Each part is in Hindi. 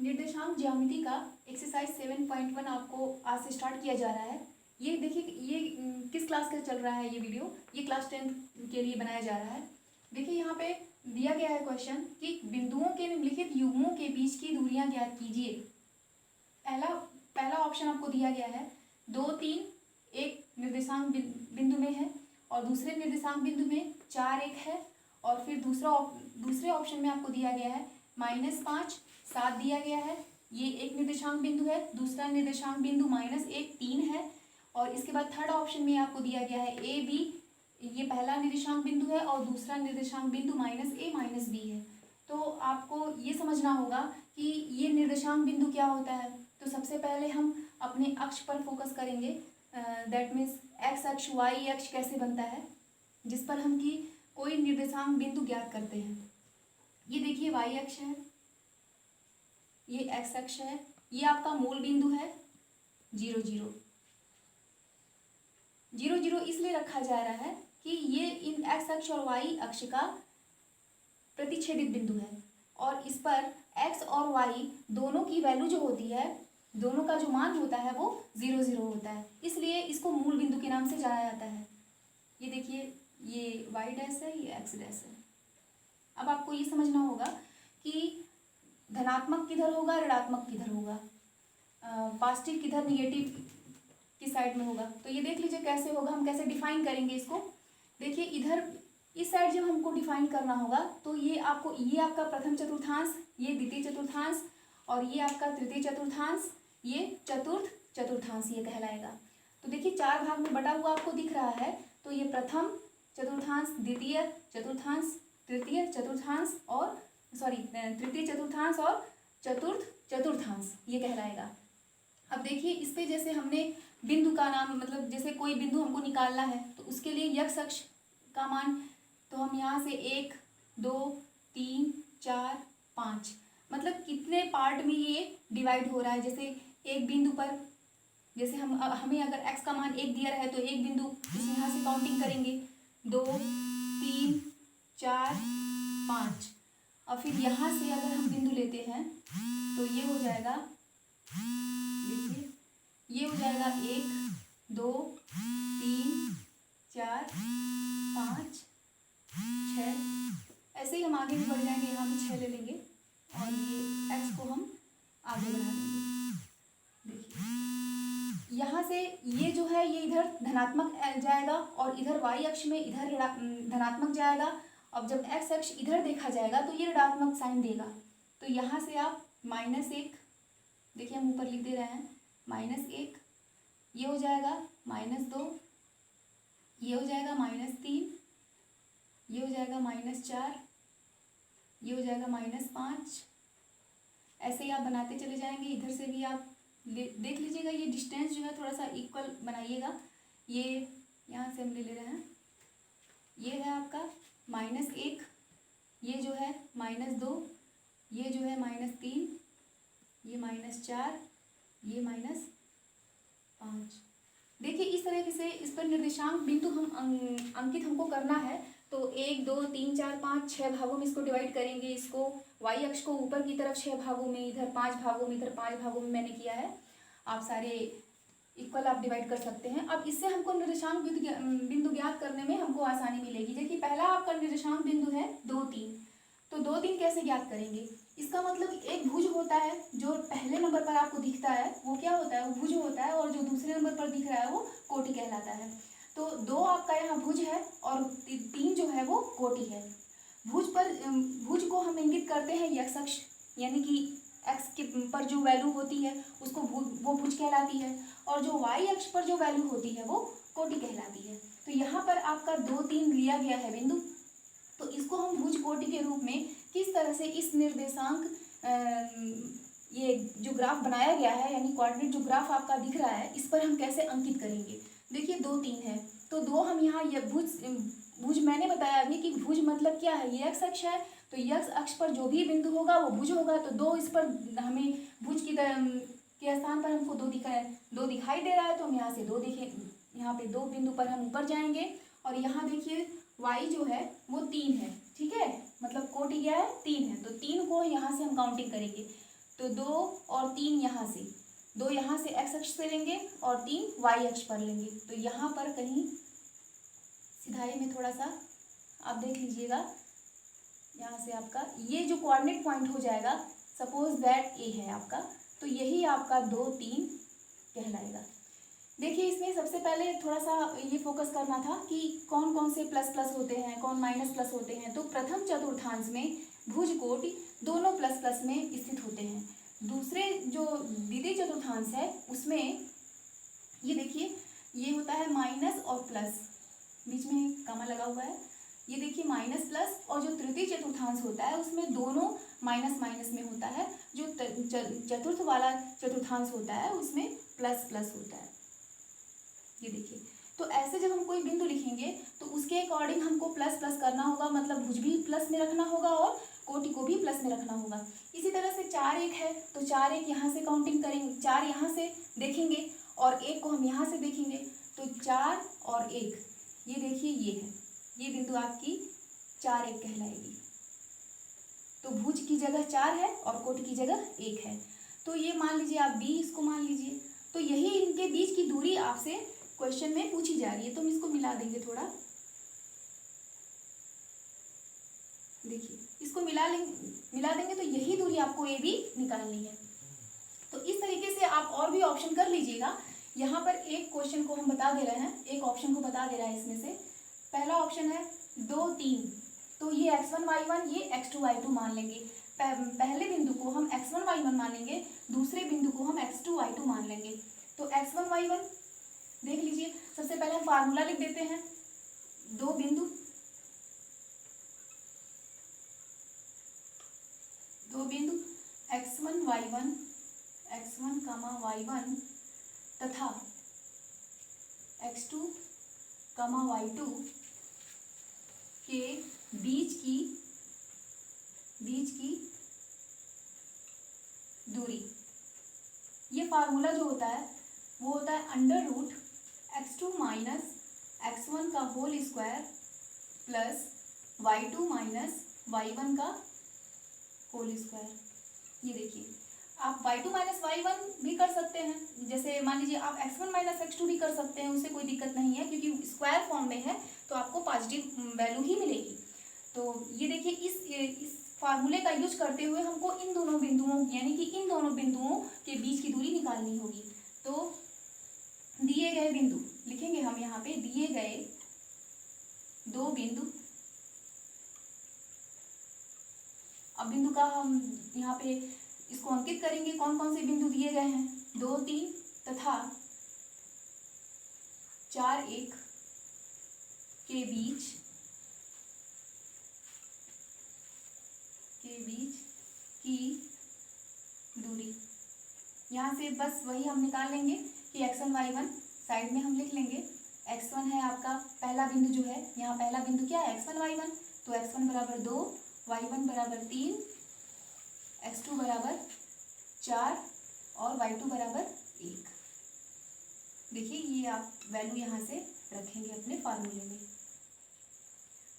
निर्देशांक ज्यामिति का एक्सरसाइज 7.1 आपको आज से स्टार्ट किया जा रहा है। ये देखिए ये किस क्लास का चल रहा है ये वीडियो, ये क्लास 10 के लिए बनाया जा रहा है। देखिए यहाँ पे दिया गया है क्वेश्चन कि बिंदुओं के निम्नलिखित युग्मों के बीच की दूरियां ज्ञात कीजिए। पहला ऑप्शन आपको दिया गया है 2, 3 एक निर्देशांक बिंदु में है और दूसरे निर्देशांक बिंदु में 4, 1 है। और फिर दूसरे ऑप्शन में आपको दिया गया है -5, 7 दिया गया है। ये एक निर्देशांक बिंदु है, दूसरा निर्देशांक बिंदु -1, 3 है। और इसके बाद थर्ड ऑप्शन में आपको दिया गया है A, B, ये पहला निर्देशांक बिंदु है और दूसरा निर्देशांक बिंदु -A -B है। तो आपको ये समझना होगा कि ये निर्देशांक बिंदु क्या होता है। तो सबसे पहले हम अपने अक्ष पर फोकस करेंगे, दैट मीन्स एक्स अक्ष, वाई अक्ष कैसे बनता है, जिस पर हम की कोई निर्देशांक बिंदु ज्ञात करते हैं। ये देखिए वाई अक्ष है, ये एक्स अक्ष है, ये आपका मूल बिंदु है 0, 0, 0, 0 इसलिए रखा जा रहा है कि ये इन एक्स अक्ष और वाई अक्ष का प्रतिच्छेदित बिंदु है और इस पर एक्स और वाई दोनों की वैल्यू जो होती है, दोनों का जो मान होता है वो 0, 0 होता है, इसलिए इसको मूल बिंदु के नाम से जाना जाता है। ये देखिए ये वाई डैश है, ये एक्स डैश है। अब आपको ये समझना होगा कि धनात्मक किधर होगा, ऋणात्मक किधर होगा, पॉजिटिव किधर, निगेटिव किस साइड में होगा। तो ये देख लीजिए कैसे होगा, हम कैसे डिफाइन करेंगे इसको। देखिए इधर इस साइड जब हमको डिफाइन करना होगा तो ये आपका प्रथम चतुर्थांश, ये द्वितीय चतुर्थांश और ये आपका तृतीय चतुर्थांश, ये चतुर्थ चतुर्थांश ये कहलाएगा। तो देखिए 4 भाग में बटा हुआ आपको दिख रहा है। तो ये प्रथम चतुर्थांश, द्वितीय चतुर्थांश, तृतीय चतुर्थांश और तृतीय चतुर्थांश और चतुर्थ चतुर्थांश ये कहलाएगा। अब देखिए इस पे जैसे हमने बिंदु का नाम, मतलब जैसे कोई बिंदु हमको निकालना है तो उसके लिए x अक्ष का मान, तो हम यहाँ से 1, 2, 3, 4, 5 मतलब कितने पार्ट में ये डिवाइड हो रहा है। जैसे एक बिंदु पर जैसे हमें अगर x का मान 1 दिया रहा है तो एक बिंदु इस यहाँ से काउंटिंग करेंगे 2, 3, 4, 5 और फिर यहाँ से अगर हम बिंदु लेते हैं तो ये हो जाएगा, देखिए ये हो जाएगा 1, 2, 3, 4, 5, 6। ऐसे ही हम आगे भी बढ़ जाएंगे, यहाँ भी 6 ले लेंगे और ये x को हम आगे बढ़ा देंगे। देखिए यहाँ से ये जो है ये इधर धनात्मक जाएगा और इधर y अक्ष में इधर धनात्मक जाएगा। अब जब x अक्ष इधर देखा जाएगा तो ये ऋणात्मक साइन देगा। तो यहाँ से आप -1, देखिए हम ऊपर लिख दे रहे हैं -1, ये हो जाएगा -2, ये हो जाएगा -3, ये हो जाएगा -4, ये हो जाएगा -5। ऐसे ही आप बनाते चले जाएंगे। इधर से भी आप देख लीजिएगा, ये डिस्टेंस जो है थोड़ा सा इक्वल बनाइएगा। ये यहाँ से हम ले रहे हैं, ये है आपका -1, ये जो है -2, ये जो है -3, ये -4, ये -5। देखिए इस तरीके से इस पर निर्देशांक बिंदु हम अंकित हमको करना है। तो 1, 2, 3, 4, 5 6 भागों में इसको डिवाइड करेंगे। इसको वाई अक्ष को ऊपर की तरफ 6 भागों में, इधर 5 भागों में, इधर 5 भागों में मैंने किया है। आप सारे इक्वल आप डिवाइड कर सकते हैं। अब इससे हमको निर्देशांक बिंदु ज्ञात करने में हमको आसानी मिलेगी। देखिए पहला आपका निर्देशांक बिंदु है 2, 3, तो 2, 3 कैसे ज्ञात करेंगे। इसका मतलब एक भुज होता है जो पहले नंबर पर आपको दिखता है वो क्या होता है, वो भुज होता है, और जो दूसरे नंबर पर दिख रहा है वो कोटि कहलाता है। तो 2 आपका यहाँ भुज है और 3 जो है वो कोटि है। भुज को हम इंगित करते हैं x अक्ष, यानी कि x के पर जो वैल्यू होती है उसको वो भुज कहलाती है, और जो y अक्ष पर जो वैल्यू होती है वो कोटि कहलाती है। तो यहाँ पर आपका 2, 3 लिया गया है बिंदु, तो इसको हम भुज कोटि के रूप में किस तरह से इस निर्देशांक ये जो ग्राफ बनाया गया है, यानी कोऑर्डिनेट जो ग्राफ आपका दिख रहा है, इस पर हम कैसे अंकित करेंगे। देखिए 2, 3 है तो 2 हम यहाँ ये भुज मैंने बताया अभी कि भुज मतलब क्या है, ये x अक्ष है तो x अक्ष पर जो भी बिंदु होगा वो भुज होगा। तो 2 इस पर हमें भुज के स्थान पर हमको 2 दिखाई दे रहा है, तो हम यहाँ से 2 देखें, यहाँ पे 2 बिंदु पर हम ऊपर जाएंगे और यहाँ देखिए y जो है वो 3 है, ठीक है, मतलब कोटि क्या है 3 है। तो 3 को यहाँ से हम काउंटिंग करेंगे। तो 2 और 3 यहाँ से, 2 यहाँ से x अक्ष पे लेंगे और 3 y अक्ष पर लेंगे। तो यहाँ पर कहीं सिधाई में थोड़ा सा आप देख लीजिएगा, यहाँ से आपका ये जो कोऑर्डिनेट पॉइंट हो जाएगा, सपोज दैट ए है आपका, तो यही आपका 2 3 कहलाएगा। देखिए इसमें सबसे पहले थोड़ा सा ये फोकस करना था कि कौन कौन से प्लस प्लस होते हैं, कौन माइनस प्लस होते हैं। तो प्रथम चतुर्थांश में भुज कोटि दोनों प्लस प्लस में स्थित होते हैं। दूसरे जो द्वितीय चतुर्थांश है उसमें ये देखिए ये होता है माइनस और प्लस, बीच में कॉमा लगा हुआ है, ये देखिए माइनस प्लस। और जो तृतीय चतुर्थांश होता है उसमें दोनों माइनस माइनस में होता है। जो चतुर्थ वाला चतुर्थांश होता है उसमें प्लस प्लस होता है। ये देखिए, तो ऐसे जब हम कोई बिंदु लिखेंगे तो उसके अकॉर्डिंग हमको प्लस प्लस करना होगा, मतलब भुज भी प्लस में रखना होगा और कोटि को भी प्लस में रखना होगा। इसी तरह से 4 1 है तो 4 1 यहाँ से काउंटिंग करेंगे, 4 यहाँ से देखेंगे और 1 को हम यहाँ से देखेंगे, तो 4 और 1 ये देखिए ये है, ये बिंदु आपकी 4 1 कहलाएगी। तो भुज की जगह 4 है और कोटि की जगह 1 है। तो ये मान लीजिए आप b इसको मान लीजिए। तो यही इनके बीच की दूरी आपसे क्वेश्चन में पूछी जा रही है, तो हम इसको मिला देंगे थोड़ा। देखिए इसको मिला देंगे तो यही दूरी आपको ए बी निकालनी है। तो इस तरीके से आप और भी ऑप्शन कर लीजिएगा। यहाँ पर एक क्वेश्चन को हम बता दे रहे हैं, एक ऑप्शन को बता दे रहा है इसमें से। पहला ऑप्शन है 2 3, तो ये x1 y1 ये x2 y2 मान लेंगे। पहले बिंदु को हम x1 y1 मान लेंगे, दूसरे बिंदु को हम x2 y2 मान लेंगे। तो x1 y1 देख लीजिए, सबसे पहले हम फार्मूला लिख देते हैं। दो बिंदु x1 y1 x1 y1 तथा x2 y2 के बीच की दूरी। ये फार्मूला जो होता है वो होता है under root x2 minus x1 का whole square plus y2 minus y1 का होल स्क्वायर। ये देखिए आप y2 माइनस y1 भी कर सकते हैं, जैसे मान लीजिए आप x1 माइनस x2 भी कर सकते हैं, उससे कोई दिक्कत नहीं है क्योंकि स्क्वायर फॉर्म में है तो आपको पॉजिटिव वैल्यू ही मिलेगी। तो ये देखिए इस फार्मूले का यूज करते हुए हमको इन दोनों बिंदुओं यानी कि इन दोनों बिंदुओं के बीच की दूरी निकालनी होगी। तो दिए गए बिंदु लिखेंगे हम यहाँ पे, दिए गए दो बिंदु। अब बिंदु का हम यहाँ पे इसको अंकित करेंगे, कौन कौन से बिंदु दिए गए हैं, 2 3 तथा 4 1 के बीच की दूरी। यहाँ से बस वही हम निकाल लेंगे कि x1 y1 साइड में हम लिख लेंगे। x1 है आपका पहला बिंदु जो है, यहाँ पहला बिंदु क्या है x1 y1, तो x1 बराबर 2, y1 बराबर 3, x2 बराबर 4 और y2 बराबर 1। देखिए ये आप वैल्यू यहाँ से रखेंगे अपने फार्मूले में।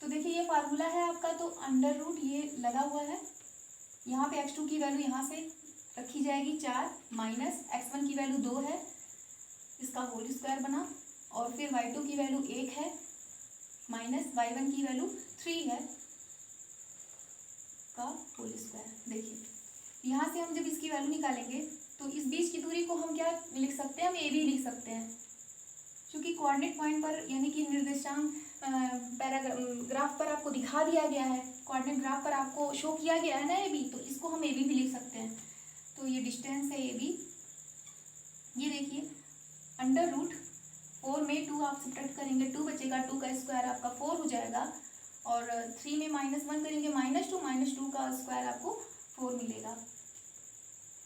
तो देखिए ये फार्मूला है आपका, तो अंडर रूट ये लगा हुआ है, यहाँ पे x2 की वैल्यू यहाँ से रखी जाएगी 4 माइनस x1 की वैल्यू 2 है, इसका होल स्क्वायर बना, और फिर y2 की वैल्यू 1 है माइनस y1 की वैल्यू 3 है का होल स्क्वायर। देखिए यहाँ से हम जब इसकी वैल्यू निकालेंगे तो इस बीच की दूरी को हम क्या लिख सकते हैं, हम ए बी लिख सकते हैं, क्योंकि कोऑर्डिनेट पॉइंट पर यानी कि निर्देशांक पैराग्राफ पर आपको दिखा दिया गया है, कोऑर्डिनेट ग्राफ पर आपको शो किया गया है ना ए बी, तो इसको हम ए बी भी लिख सकते हैं। तो ये डिस्टेंस है ए बी। ये देखिए अंडर रूट 4 में 2 आप सब्ट्रैक्ट करेंगे, 2 बचेगा, 2 का स्क्वायर आपका 4 हो जाएगा, और 3 में -1 करेंगे, -2 का स्क्वायर आपको 4 मिलेगा।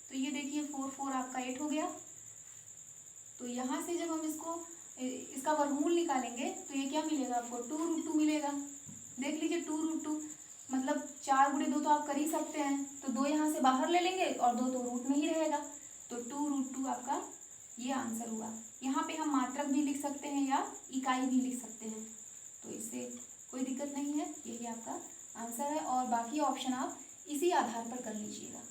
तो ये देखिए 4 4 आपका 8 हो गया। तो यहाँ से जब हम इसका वर्गमूल निकालेंगे तो ये क्या मिलेगा आपको, 2√2 मिलेगा। देख लीजिए 2√2 मतलब 4 × 2 तो आप कर ही सकते हैं, तो 2 यहाँ से बाहर ले लेंगे और 2 तो रूट में ही रहेगा, तो 2√2 आपका ये आंसर हुआ। यहाँ पे हम मात्रक भी लिख सकते हैं या इकाई भी लिख सकते हैं, तो इससे कोई दिक्कत नहीं है, यही आपका आंसर है। और बाकी ऑप्शन आप इसी आधार पर कर लीजिएगा।